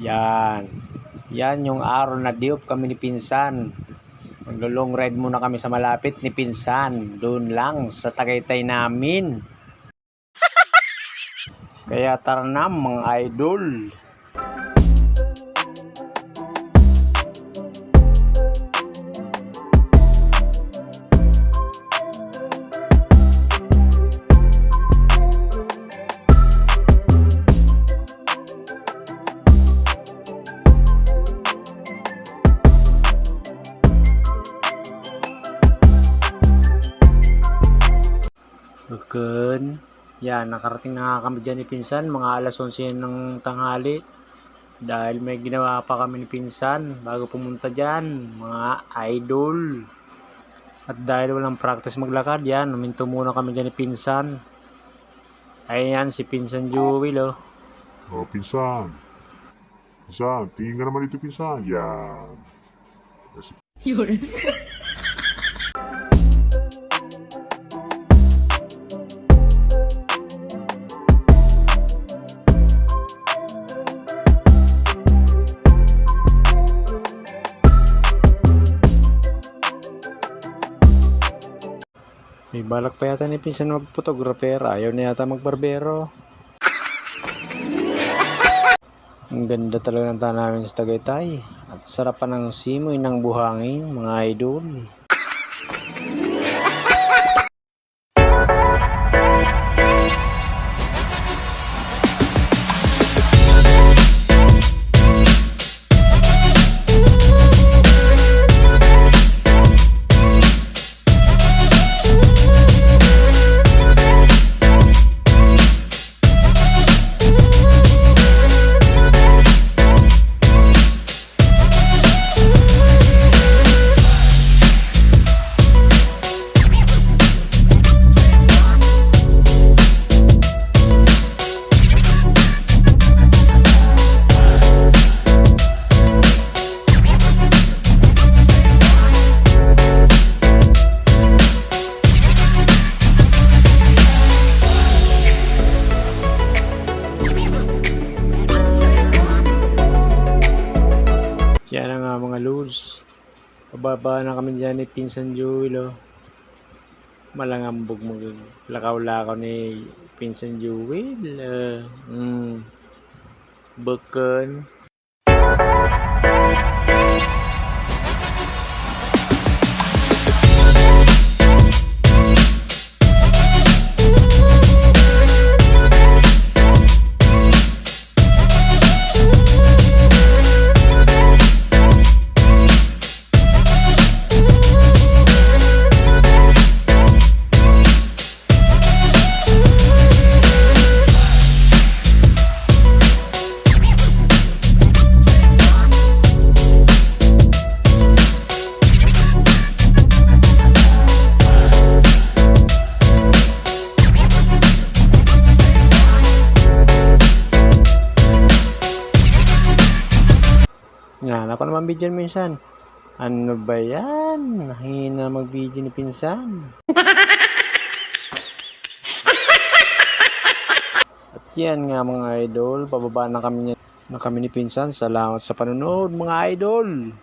Yan. Yan yung araw na diop kami ni Pinsan. Maglo-long ride muna kami sa malapit ni Pinsan. Doon lang sa Tagaytay namin. Kaya tara na mga idol. Bukan. Yan, nakarating na kami dyan ni Pinsan, mga alas 11 ng tanghali. Dahil may ginawa pa kami ni Pinsan bago pumunta dyan, mga idol. At dahil walang practice maglakad, yan, naminto muna kami dyan ni Pinsan. Ayan, si Pinsan Jewel, oh. Oh, Pinsan. Pinsan, tingin ka naman dito, Pinsan. Yan. Yun. May balak pa yata ni Pinsan mag-photographer. Ayaw na yata magbarbero. Ang ganda talaga ng tanawin sa Tagaytay. At sarap pa ng simoy ng buhangin, mga idol. Yan na nga mga lods. Pababa na kami dyan ni Pinsan Jewel, oh. Malangambog lakaw-lakaw ni Pinsan Jewel. Bukan. Yan, ako naman video ni Pinsan. Ano ba yan? Nahina mag-video ni Pinsan. At yan nga mga idol, pababa na kami ni Pinsan. Salamat sa panonood mga idol.